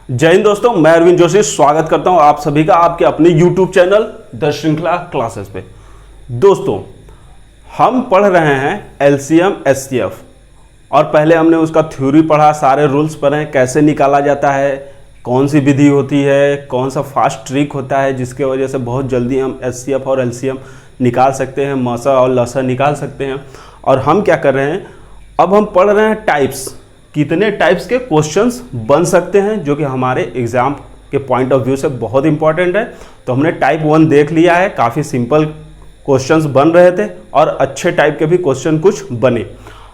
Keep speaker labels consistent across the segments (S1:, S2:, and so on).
S1: जय हिंद दोस्तों, मैं अरविंद जोशी स्वागत करता हूं आप सभी का आपके अपने YouTube चैनल द श्रृंखला क्लासेस पे। दोस्तों, हम पढ़ रहे हैं एलसीएम एचसीएफ और पहले हमने उसका थ्योरी पढ़ा, सारे रूल्स पढ़े, कैसे निकाला जाता है, कौन सी विधि होती है, कौन सा फास्ट ट्रिक होता है जिसके वजह से बहुत जल्दी हम एचसीएफ और एलसीएम निकाल सकते हैं, मसा और लसा निकाल सकते हैं। और हम क्या कर रहे हैं, अब हम पढ़ रहे हैं टाइप्स, कितने टाइप्स के क्वेश्चंस बन सकते हैं जो कि हमारे एग्जाम के पॉइंट ऑफ व्यू से बहुत इंपॉर्टेंट है। तो हमने टाइप 1 देख लिया है, काफ़ी सिंपल क्वेश्चंस बन रहे थे और अच्छे टाइप के भी क्वेश्चन कुछ बने।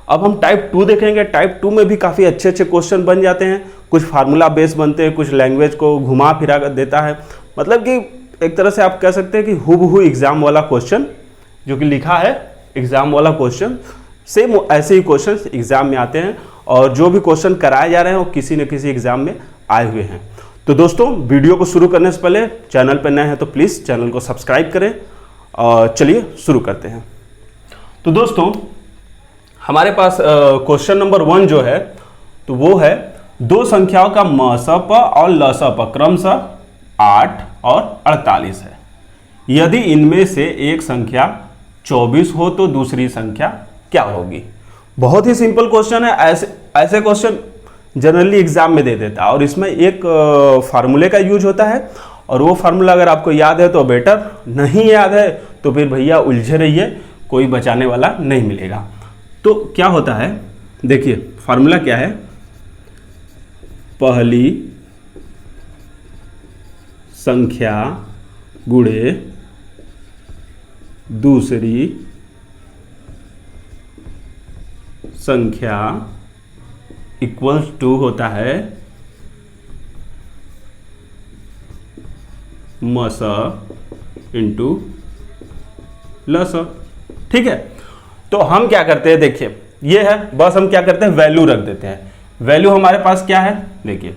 S1: अब हम टाइप 2 देखेंगे। टाइप 2 में भी काफ़ी अच्छे अच्छे क्वेश्चन बन जाते हैं, कुछ फार्मूला बेस बनते हैं, कुछ लैंग्वेज को घुमा फिरा कर देता है। मतलब कि एक तरह से आप कह सकते हैं कि हुबहू एग्जाम वाला क्वेश्चन जो कि लिखा है, एग्जाम वाला क्वेश्चन सेम ऐसे ही क्वेश्चन एग्जाम में आते हैं और जो भी क्वेश्चन कराए जा रहे हैं वो किसी न किसी एग्जाम में आए हुए हैं। तो दोस्तों, वीडियो को शुरू करने से पहले चैनल पर नए हैं तो प्लीज़ चैनल को सब्सक्राइब करें और चलिए शुरू करते हैं। तो दोस्तों, हमारे पास क्वेश्चन नंबर 1 जो है तो वो है दो संख्याओं का मसप और लसप क्रमशः 8 और 48 है। यदि इनमें से एक संख्या 24 हो तो दूसरी संख्या क्या होगी। बहुत ही सिंपल क्वेश्चन है। ऐसे क्वेश्चन जनरली एग्जाम में दे देता है और इसमें एक फार्मूले का यूज होता है और वो फार्मूला अगर आपको याद है तो बेटर, नहीं याद है तो फिर भैया उलझे रहिए, कोई बचाने वाला नहीं मिलेगा। तो क्या होता है, देखिए फार्मूला क्या है, पहली संख्या गुणे दूसरी संख्या इक्वल्स टू होता है मस इंटू लस। ठीक है, तो हम क्या करते हैं, देखिए ये है, बस हम क्या करते हैं वैल्यू रख देते हैं। वैल्यू हमारे पास क्या है, देखिए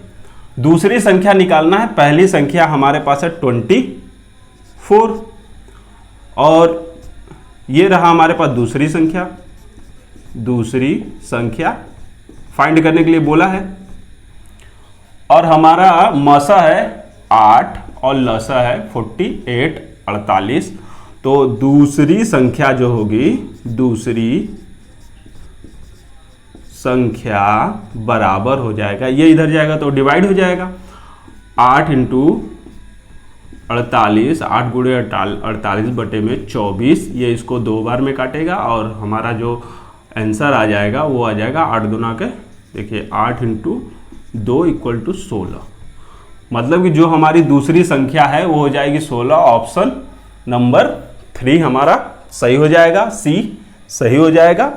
S1: दूसरी संख्या निकालना है, पहली संख्या हमारे पास है 24 और ये रहा हमारे पास दूसरी संख्या फाइंड करने के लिए बोला है और हमारा मसा है 8 और लसा है 48 48। तो दूसरी संख्या जो होगी, दूसरी संख्या बराबर हो जाएगा, ये इधर जाएगा तो डिवाइड हो जाएगा, 8 इंटू 48, 8 गुणे 48 बटे में 24, ये इसको 2 बार में काटेगा और हमारा जो आंसर आ जाएगा वो आ जाएगा 8 दूना के, देखिए 8 इंटू 2 इक्वल टू 16। मतलब कि जो हमारी दूसरी संख्या है वो हो जाएगी 16। ऑप्शन नंबर 3 हमारा सही हो जाएगा, सी सही हो जाएगा।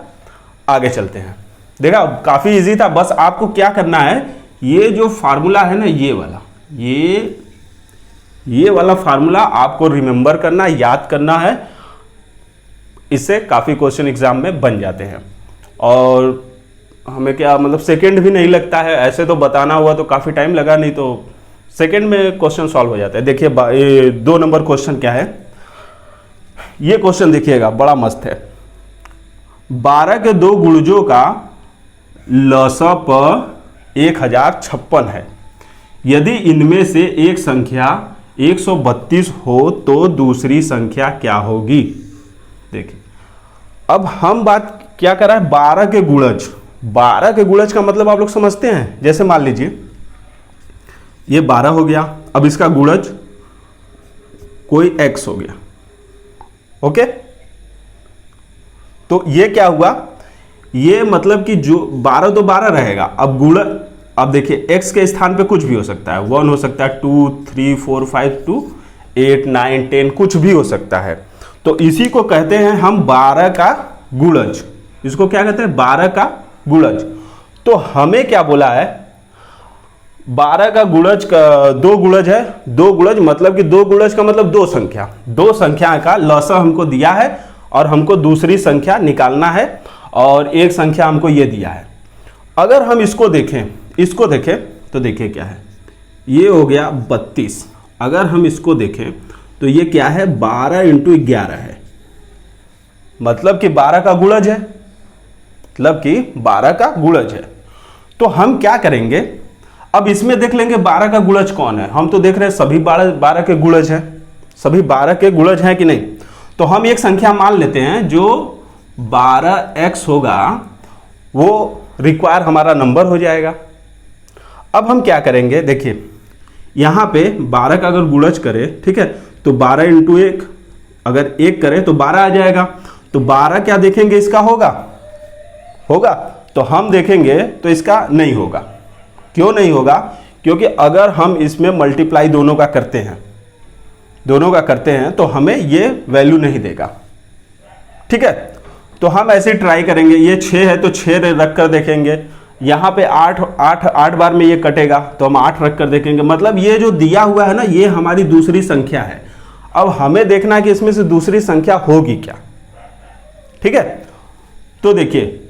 S1: आगे चलते हैं। देखा, काफ़ी इजी था, बस आपको क्या करना है, ये जो फार्मूला है ना, ये वाला फार्मूला आपको रिमेंबर करना, याद करना है। इससे काफ़ी क्वेश्चन एग्जाम में बन जाते हैं और हमें क्या मतलब सेकंड भी नहीं लगता है। ऐसे तो बताना हुआ तो काफ़ी टाइम लगा, नहीं तो सेकंड में क्वेश्चन सॉल्व हो जाता है। देखिए ये 2 नंबर क्वेश्चन क्या है, ये क्वेश्चन देखिएगा, बड़ा मस्त है। 12 के 2 गुणजों का लसप 1056 है। यदि इनमें से एक संख्या 132 हो तो दूसरी संख्या क्या होगी। देखिए, अब हम बात क्या कर रहा है, 12 के गुणज। 12 के गुणज का मतलब आप लोग समझते हैं, जैसे मान लीजिए ये 12 हो गया, अब इसका गुणज कोई x हो गया, ओके। तो ये क्या हुआ, ये मतलब कि जो 12 तो 12 रहेगा, अब गुणज, अब देखिए x के स्थान पे कुछ भी हो सकता है, 1 हो सकता है, 2 3 4 5 2 8 9 10 कुछ भी हो सकता है। तो इसी को कहते हैं हम 12 का गुणज। इसको क्या कहते हैं, 12 का गुणज। तो हमें क्या बोला है, 12 का गुणज का 2 गुणज है, 2 गुणज मतलब कि 2 गुणज का मतलब 2 संख्या, 2 संख्या का लसा हमको दिया है और हमको दूसरी संख्या निकालना है और एक संख्या हमको ये दिया है। अगर हम इसको देखें तो देखिए क्या है, ये हो गया 32। अगर हम इसको देखें तो ये क्या है, 12 इंटू 11 है, मतलब कि 12 का गुणज है। तो हम क्या करेंगे, अब इसमें देख लेंगे 12 का गुणज कौन है। हम तो देख रहे हैं सभी 12 के गुणज है, सभी 12 के गुणज है कि नहीं। तो हम एक संख्या मान लेते हैं जो 12x होगा वो रिक्वायर हमारा नंबर हो जाएगा। अब हम क्या करेंगे, देखिए यहां पे 12 का अगर गुणज करें, ठीक है, तो 12 इंटू 1, अगर 1 करें तो 12 आ जाएगा। तो 12 क्या देखेंगे इसका होगा, तो हम देखेंगे तो इसका नहीं होगा। क्यों नहीं होगा? क्योंकि अगर हम इसमें मल्टीप्लाई दोनों का करते हैं तो हमें ये वैल्यू नहीं देगा, ठीक है। तो हम ऐसे ट्राई करेंगे, ये 6 है तो 6 रख कर देखेंगे, यहां पे 8 बार में ये कटेगा तो हम 8 रख कर देखेंगे। मतलब ये जो दिया हुआ है ना, ये हमारी दूसरी संख्या है। अब हमें देखना है कि इसमें से दूसरी संख्या होगी क्या, ठीक है। तो देखिए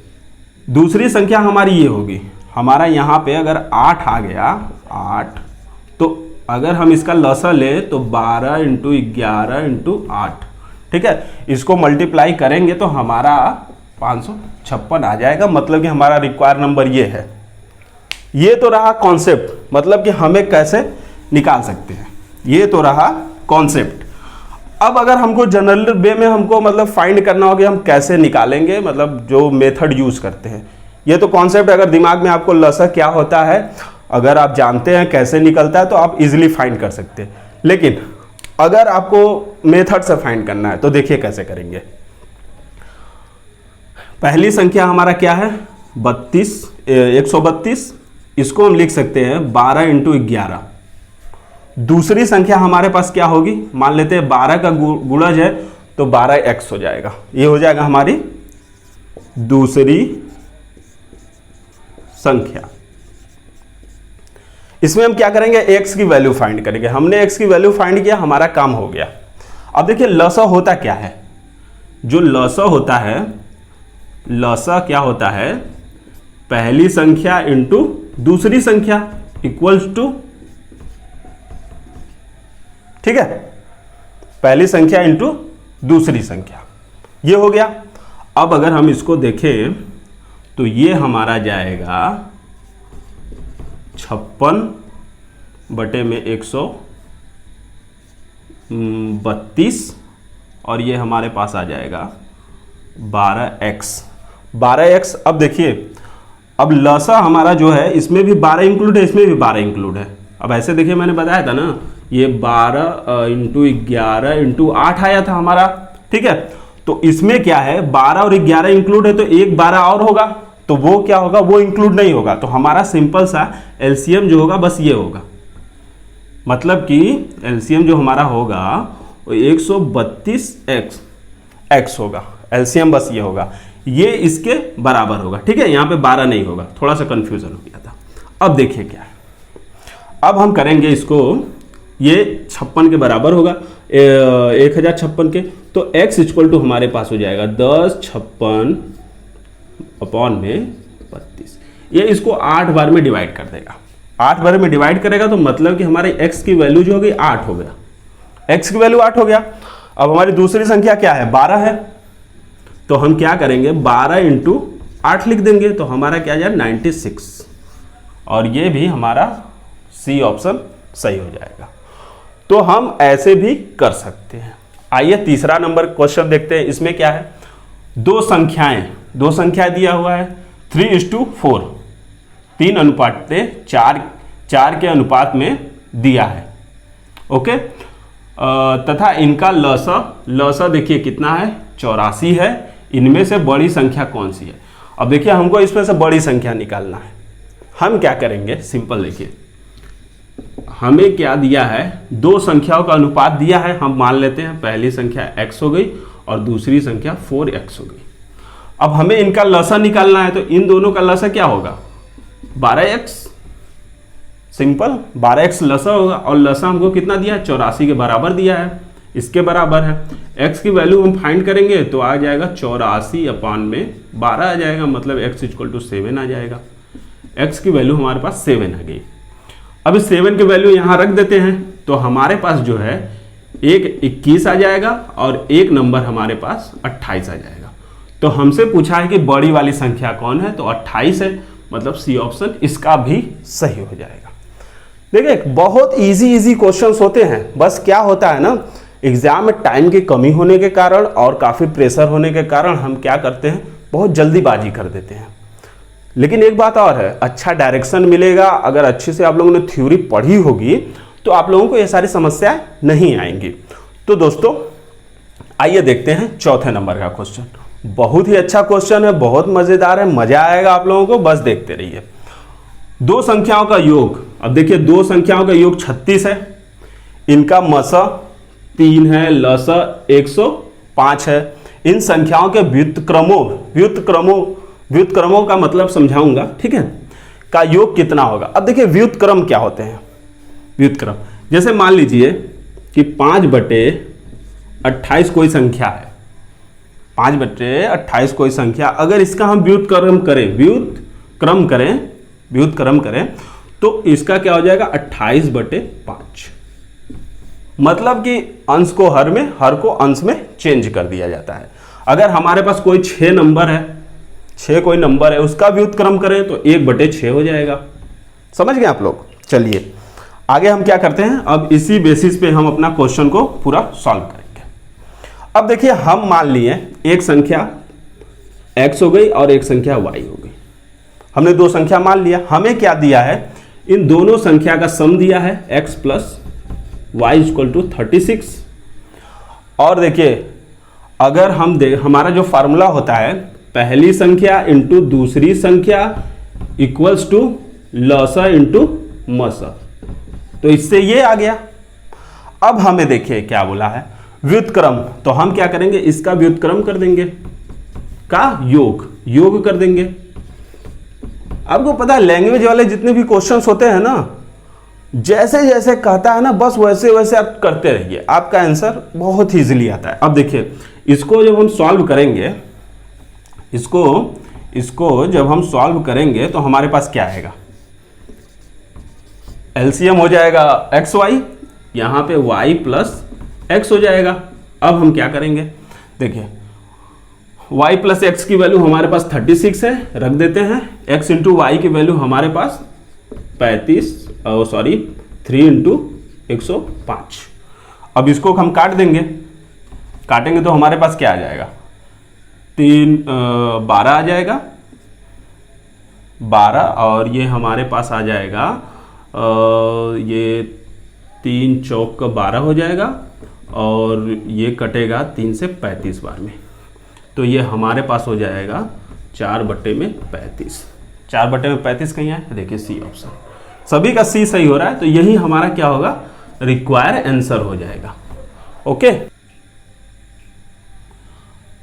S1: दूसरी संख्या हमारी ये होगी, हमारा यहां पे अगर 8 आ गया, 8, तो अगर हम इसका लसा ले तो 12 इंटू 11 इंटू 8, ठीक है। इसको मल्टीप्लाई करेंगे तो हमारा 556 आ जाएगा। मतलब कि हमारा रिक्वायर नंबर ये है। ये तो रहा कॉन्सेप्ट, मतलब कि हमें कैसे निकाल सकते हैं, ये तो रहा कॉन्सेप्ट। अब अगर हमको जनरल वे में हमको मतलब फाइंड करना होगा हम कैसे निकालेंगे, मतलब जो मेथड यूज करते हैं। ये तो कॉन्सेप्ट अगर दिमाग में आपको लसा क्या होता है, अगर आप जानते हैं कैसे निकलता है तो आप इजीली फाइंड कर सकते हैं। लेकिन अगर आपको मेथड से फाइंड करना है तो देखिए कैसे करेंगे। पहली संख्या हमारा क्या है, 132, इसको हम लिख सकते हैं 12 इंटू 11। दूसरी संख्या हमारे पास क्या होगी, मान लेते हैं 12 का गुणज है तो 12x हो जाएगा। ये हो जाएगा हमारी दूसरी संख्या। इसमें हम क्या करेंगे, x की वैल्यू फाइंड करेंगे। हमने x की वैल्यू फाइंड किया, हमारा काम हो गया। अब देखिए लसा होता क्या है, जो लसा होता है, लसा क्या होता है, पहली संख्या इंटू दूसरी संख्या इक्वल्स टू, ठीक है, पहली संख्या इंटू दूसरी संख्या, ये हो गया। अब अगर हम इसको देखें तो ये हमारा जाएगा 56/132 और ये हमारे पास आ जाएगा 12x। अब देखिए, अब लसा हमारा जो है इसमें भी 12 इंक्लूड है, इसमें भी 12 इंक्लूड है। अब ऐसे देखिए मैंने बताया था ना, ये 12 इंटू 11 इंटू 8 आया था हमारा, ठीक है। तो इसमें क्या है, 12 और 11 इंक्लूड है तो एक 12 और होगा, तो वो क्या होगा, वो इंक्लूड नहीं होगा। तो हमारा सिंपल सा एलसीएम जो होगा बस ये होगा। मतलब कि एलसीएम जो हमारा होगा वो 132x होगा। एलसीएम बस ये होगा, ये इसके बराबर होगा, ठीक है। यहाँ पे 12 नहीं होगा, थोड़ा सा कंफ्यूजन हो गया था। अब देखिए क्या है, अब हम करेंगे इसको, ये 56 के बराबर होगा, 1056 के। तो x इक्वल टू हमारे पास हो जाएगा 1056/32। ये इसको 8 बार में डिवाइड कर देगा। 8 बार में डिवाइड करेगा तो मतलब कि हमारे x की वैल्यू जो होगी 8 हो गया। x की वैल्यू 8 हो गया। अब हमारी दूसरी संख्या क्या है, 12 है। तो हम क्या करेंगे, 12 इंटू 8 लिख देंगे तो हमारा क्या जाए 96, और ये भी हमारा सी ऑप्शन सही हो जाएगा। तो हम ऐसे भी कर सकते हैं। आइए तीसरा नंबर क्वेश्चन देखते हैं। इसमें क्या है, दो संख्याएं दिया हुआ है 3:4, 3:4 के अनुपात में दिया है, ओके। तथा इनका लसा देखिए कितना है, 84 है। इनमें से बड़ी संख्या कौन सी है। अब देखिए हमको इसमें से बड़ी संख्या निकालना है। हम क्या करेंगे, सिंपल देखिए, हमें क्या दिया है, दो संख्याओं का अनुपात दिया है। हम मान लेते हैं पहली संख्या x हो गई और दूसरी संख्या 4x हो गई। अब हमें इनका लसा निकालना है, तो इन दोनों का लसा क्या होगा, 12x। सिंपल 12x लसा होगा, और लसा हमको कितना दिया है, 84 के बराबर दिया है, इसके बराबर है। x की वैल्यू हम फाइंड करेंगे तो आ जाएगा 84/12 आ जाएगा, मतलब x इक्वल टू 7 आ जाएगा। x की वैल्यू हमारे पास 7 आ गई। अब इस 7 की वैल्यू यहां रख देते हैं तो हमारे पास जो है एक 21 आ जाएगा और एक नंबर हमारे पास 28 आ जाएगा। तो हमसे पूछा है कि बड़ी वाली संख्या कौन है, तो 28 है। मतलब सी ऑप्शन इसका भी सही हो जाएगा। देखिए बहुत इजी क्वेश्चंस होते हैं, बस क्या होता है ना, एग्जाम में टाइम की कमी होने के कारण और काफ़ी प्रेशर होने के कारण हम क्या करते हैं, बहुत जल्दीबाजी कर देते हैं। लेकिन एक बात और है, अच्छा डायरेक्शन मिलेगा, अगर अच्छे से आप लोगों ने थ्योरी पढ़ी होगी तो आप लोगों को ये सारी समस्याएं नहीं आएंगी। तो दोस्तों आइए देखते हैं चौथे नंबर का क्वेश्चन। बहुत ही अच्छा क्वेश्चन है, बहुत मजेदार है, मजा आएगा आप लोगों को, बस देखते रहिए। दो संख्याओं का योग, अब देखिए दो संख्याओं का योग 36 है, इनका मसा 3 है, लसा 105 है। इन संख्याओं के व्युत्क्रमों का मतलब समझाऊंगा, ठीक है, का योग कितना होगा। अब देखिए व्युत्क्रम क्या होते हैं। व्युत्क्रम जैसे मान लीजिए कि 5/28 कोई संख्या है, 5/28 कोई संख्या, अगर इसका हम व्युत्क्रम करें तो इसका क्या हो जाएगा 28/5। मतलब कि अंश को हर में, हर को अंश में चेंज कर दिया जाता है। अगर हमारे पास कोई 6 नंबर है, 6 कोई नंबर है, उसका व्युत्क्रम करें तो 1/6 हो जाएगा। समझ गए आप लोग। चलिए आगे हम क्या करते हैं, अब इसी बेसिस पे हम अपना क्वेश्चन को पूरा सॉल्व करेंगे। अब देखिए हम मान लिए एक संख्या x हो गई और एक संख्या y हो गई। हमने दो संख्या मान लिया, हमें क्या दिया है, इन दोनों संख्या का सम दिया है x + y = 36। और देखिए अगर हम हमारा जो फार्मूला होता है, पहली संख्या इंटू दूसरी संख्या इक्वल्स टू लसा इंटू मसा, तो इससे ये आ गया। अब हमें देखिए क्या बोला है, व्युत्क्रम, तो हम क्या करेंगे, इसका व्युत्क्रम कर देंगे, का योग कर देंगे। आपको पता है लैंग्वेज वाले जितने भी क्वेश्चंस होते हैं ना, जैसे जैसे कहता है ना, बस वैसे वैसे आप करते रहिए, आपका आंसर बहुत इजीली आता है। अब देखिए इसको जब हम सॉल्व करेंगे, इसको जब हम सॉल्व करेंगे तो हमारे पास क्या आएगा, एलसीएम हो जाएगा xy, यहां पे y + x हो जाएगा। अब हम क्या करेंगे, देखिए y + x की वैल्यू हमारे पास 36 है, रख देते हैं। x × y की वैल्यू हमारे पास 3 × 105। अब इसको हम काट देंगे, काटेंगे तो हमारे पास क्या आ जाएगा, 12 आ जाएगा, 12, और ये हमारे पास आ जाएगा ये 3 चौक का 12 हो जाएगा, और ये कटेगा 3 से 35 बार में, तो ये हमारे पास हो जाएगा 4/35। 4/35 कहीं है, देखिए सी ऑप्शन, सभी का सी सही हो रहा है, तो यही हमारा क्या होगा, रिक्वायर आंसर हो जाएगा। ओके,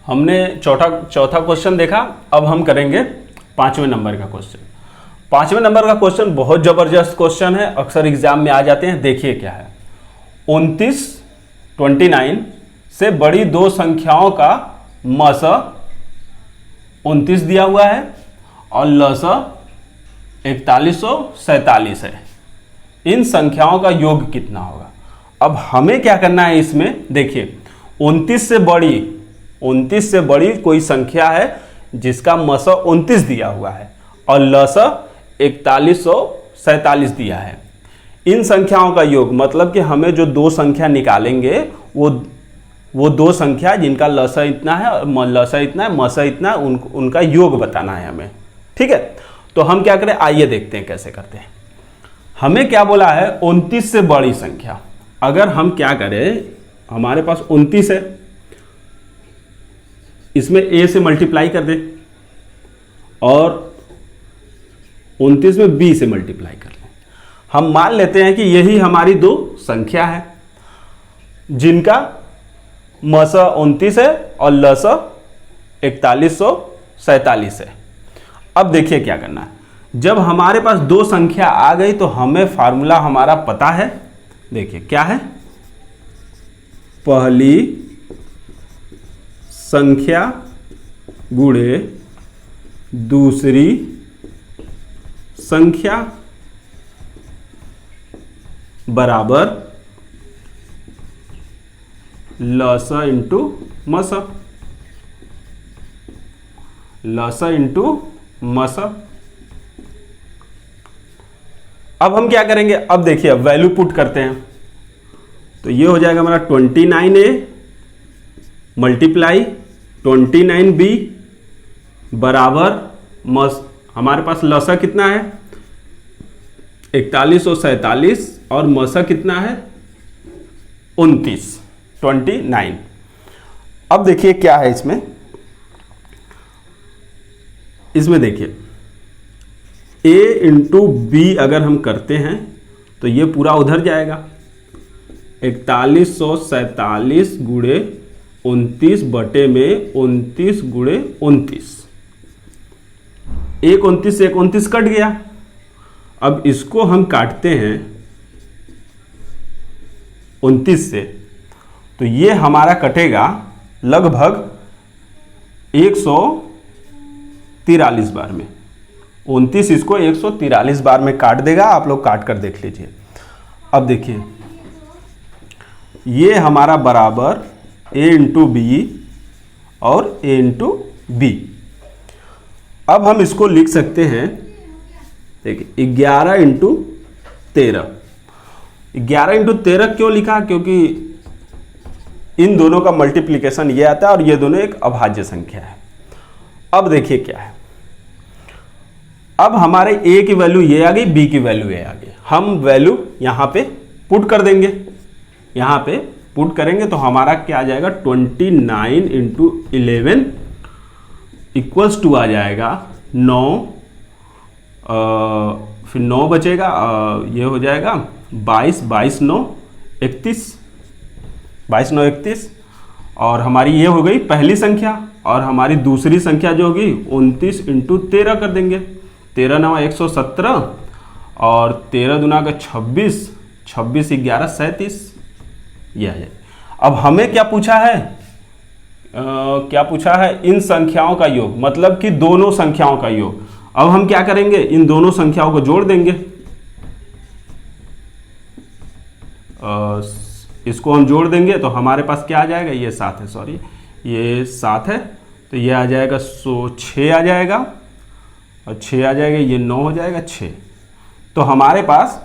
S1: हमने चौथा क्वेश्चन देखा। अब हम करेंगे 5वें नंबर का क्वेश्चन। 5वें नंबर का क्वेश्चन बहुत जबरदस्त क्वेश्चन है, अक्सर एग्जाम में आ जाते हैं। देखिए क्या है, 29 से बड़ी दो संख्याओं का मसा 29 दिया हुआ है और लसा 4147 है। इन संख्याओं का योग कितना होगा। अब हमें क्या करना है इसमें, देखिए 29 से बड़ी कोई संख्या है जिसका मसा 29 दिया हुआ है और लसा 4147 दिया है। इन संख्याओं का योग, मतलब कि हमें जो दो संख्या निकालेंगे वो दो संख्या जिनका लसा इतना है और लसा इतना है, मसा इतना है, उनका योग बताना है हमें। ठीक है, तो हम क्या करें, आइए देखते हैं कैसे करते हैं। हमें क्या बोला है, 29 से बड़ी संख्या। अगर हम क्या करें, हमारे पास 29 है, इसमें a से मल्टीप्लाई कर दे और 29 में b से मल्टीप्लाई कर लें। हम मान लेते हैं कि यही हमारी दो संख्या है जिनका मसा 29 है और लसा 4147 है। अब देखिए क्या करना है, जब हमारे पास दो संख्या आ गई तो हमें फार्मूला हमारा पता है। देखिए क्या है, पहली संख्या गुणे दूसरी संख्या बराबर लसा इंटू मसा। लसा इंटू मसा। अब हम क्या करेंगे, अब देखिए अब वैल्यू पुट करते हैं। तो ये हो जाएगा हमारा 29A मल्टीप्लाई 29B बराबर हमारे पास लसा कितना है 41 और 47 और मसा कितना है 29। अब देखिए क्या है इसमें देखिए A इंटू बी अगर हम करते हैं तो ये पूरा उधर जाएगा 4147 गुणे 29 बटे में 29 गुणे 29, 29 से 29 कट गया। अब इसको हम काटते हैं 29 से, तो ये हमारा कटेगा लगभग 143 बार में। 29 इसको 143 बार में काट देगा, आप लोग काट कर देख लीजिए। अब देखिए ये हमारा बराबर A इंटू बी और A इंटू बी। अब हम इसको लिख सकते हैं, देखिए 11 इंटू 13। 11 इंटू 13 क्यों लिखा, क्योंकि इन दोनों का मल्टीप्लिकेशन ये आता है और ये दोनों एक अभाज्य संख्या है। अब देखिए क्या है, अब हमारे A की वैल्यू ये आ गई, B की वैल्यू ये आ गई। हम वैल्यू यहां पे पुट कर देंगे, यहां पे पुट करेंगे तो हमारा क्या आ जाएगा 29 इंटू 11 इक्वल्स टू आ जाएगा 9, फिर 9 बचेगा, ये हो जाएगा 22, 22 9 31, 22 9 31। और हमारी ये हो गई पहली संख्या, और हमारी दूसरी संख्या जो होगी 29 इंटू 13 कर देंगे। 13 9 117 और 13 दूना का 26, 26 11 37, ये आ जाए। अब हमें क्या पूछा है, क्या पूछा है, इन संख्याओं का योग, मतलब कि दोनों संख्याओं का योग। अब हम क्या करेंगे, इन दोनों संख्याओं को जोड़ देंगे। इसको हम जोड़ देंगे तो हमारे पास क्या आ जाएगा, ये 7 है, सॉरी ये 7 है, तो ये आ जाएगा 6 आ जाएगा, और 6 आ जाएगा, ये 9 हो जाएगा 6। तो हमारे पास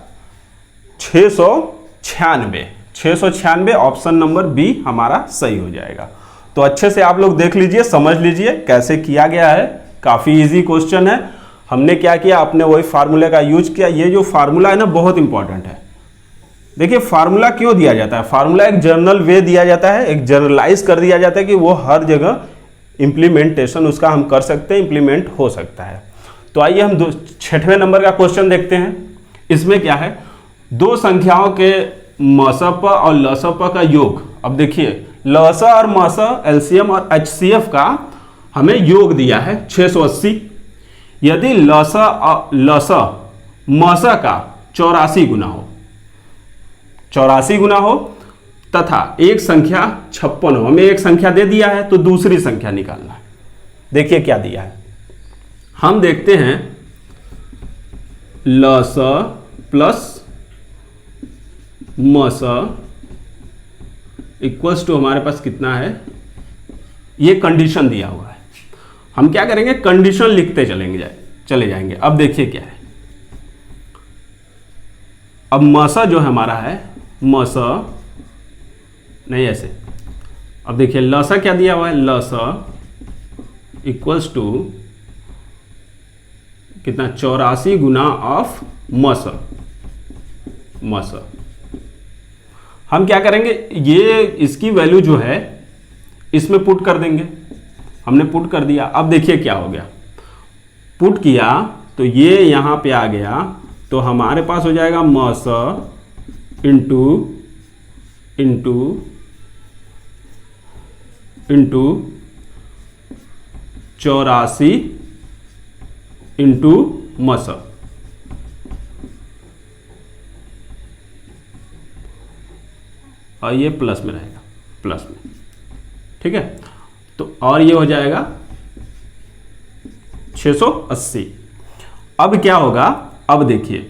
S1: 696 ऑप्शन नंबर बी हमारा सही हो जाएगा। तो अच्छे से आप लोग देख लीजिए, समझ लीजिए कैसे किया गया है। काफ़ी इजी क्वेश्चन है। हमने क्या किया, अपने वही फार्मूले का यूज किया। ये जो फार्मूला है ना बहुत इंपॉर्टेंट है। देखिए फार्मूला क्यों दिया जाता है, फार्मूला एक जनरल वे दिया जाता है, एक जनरलाइज कर दिया जाता है कि वो हर जगह इंप्लीमेंटेशन उसका हम कर सकते हैं, इंप्लीमेंट हो सकता है। तो आइए हम 6वें नंबर का क्वेश्चन देखते हैं। इसमें क्या है, दो संख्याओं के मसप और लसप का योग। अब देखिए लस और मस एलसीएम और एचसीएफ का हमें योग दिया है 680। यदि लस मस का 84 गुना हो, 84 गुना हो तथा एक संख्या 56 हो, हमें एक संख्या दे दिया है तो दूसरी संख्या निकालना है। देखिए क्या दिया है, हम देखते हैं लस प्लस मस इक्वल्स टू हमारे पास कितना है, ये कंडीशन दिया हुआ है। हम क्या करेंगे, कंडीशन लिखते चले जाएंगे। अब देखिए क्या है, अब मसा जो है हमारा है, मसा नहीं ऐसे, अब देखिए लसा क्या दिया हुआ है, लसा इक्वल्स टू कितना 84 गुना ऑफ मसा। हम क्या करेंगे, ये इसकी वैल्यू जो है इसमें पुट कर देंगे। हमने पुट कर दिया। अब देखिए क्या हो गया, पुट किया तो ये यहां पे आ गया, तो हमारे पास हो जाएगा मस इंटू 84 इंटू मस। और ये प्लस में रहेगा, प्लस में, ठीक है। तो और ये हो जाएगा 680। अब क्या होगा, अब देखिए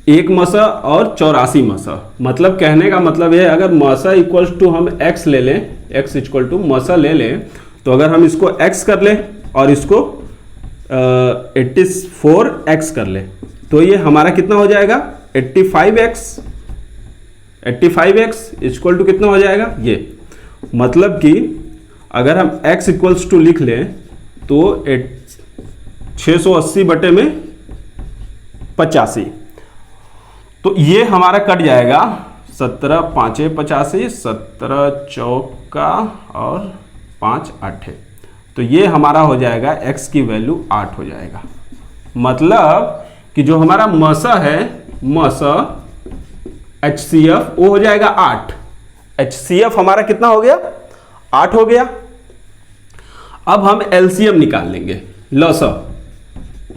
S1: एक मसा और 84 मसा, मतलब कहने का मतलब है अगर मसा इक्वल्स टू हम x ले लें, x इक्वल टू मसा ले लें, तो अगर हम इसको x कर लें और इसको 84x कर लें, तो ये हमारा कितना हो जाएगा 85x इक्वल टू कितना हो जाएगा ये, मतलब कि अगर हम x इक्वल्स टू लिख लें तो 680 बटे में 85, तो ये हमारा कट जाएगा 17 5 85, 17 चौका और 5 8, तो ये हमारा हो जाएगा x की वैल्यू 8 हो जाएगा। मतलब कि जो हमारा मसा है, मसा HCF वो हो जाएगा 8। HCF हमारा कितना हो गया 8 हो गया। अब हम LCM निकाल लेंगे,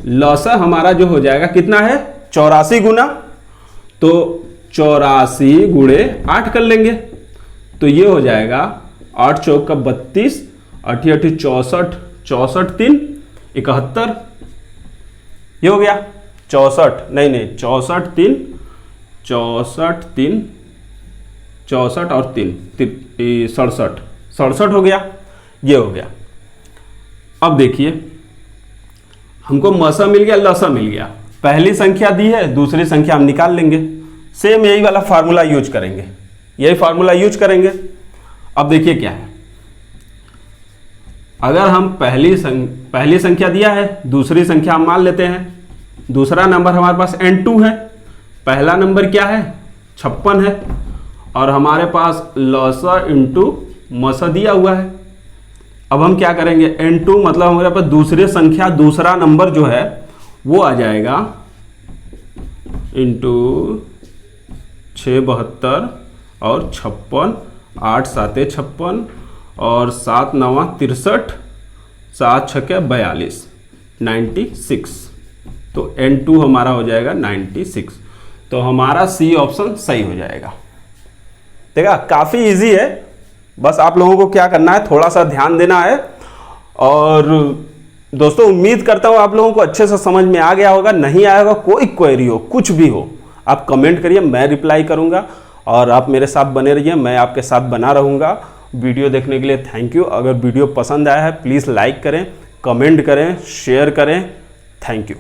S1: लसा हमारा जो हो जाएगा कितना है 84 गुना, तो 84 गुणे 8 कर लेंगे, तो ये हो जाएगा 8 चौका 32, 8 8 64, 64 3 71, ये हो गया 64, नहीं 64 3 64 3 64 और 3 67, 67 हो गया, ये हो गया। अब देखिए हमको मसा मिल गया, लसा मिल गया, पहली संख्या दी है, दूसरी संख्या हम निकाल लेंगे, सेम यही वाला फार्मूला यूज करेंगे, यही फार्मूला यूज करेंगे। अब देखिए क्या है, अगर हम पहली संख्या दिया है, दूसरी संख्या हम मान लेते हैं, दूसरा नंबर हमारे पास N2 है, पहला नंबर क्या है 56 है, और हमारे पास लसा इंटू मसा दिया हुआ है। अब हम क्या करेंगे, N2 मतलब हमारे पास दूसरी संख्या, दूसरा नंबर जो है वो आ जाएगा इंटू 6 72 और 56, 8 7 56 और 7 9 63, 7 6 42, 96, तो N2 हमारा हो जाएगा 96, तो हमारा सी ऑप्शन सही हो जाएगा। देखा, काफ़ी इजी है, बस आप लोगों को क्या करना है, थोड़ा सा ध्यान देना है। और दोस्तों उम्मीद करता हूँ आप लोगों को अच्छे से समझ में आ गया होगा। नहीं आया होगा, कोई क्वेरी हो, कुछ भी हो, आप कमेंट करिए, मैं रिप्लाई करूँगा, और आप मेरे साथ बने रहिए, मैं आपके साथ बना रहूँगा। वीडियो देखने के लिए थैंक यू। अगर वीडियो पसंद आया है प्लीज़ लाइक करें, कमेंट करें, शेयर करें। Thank you.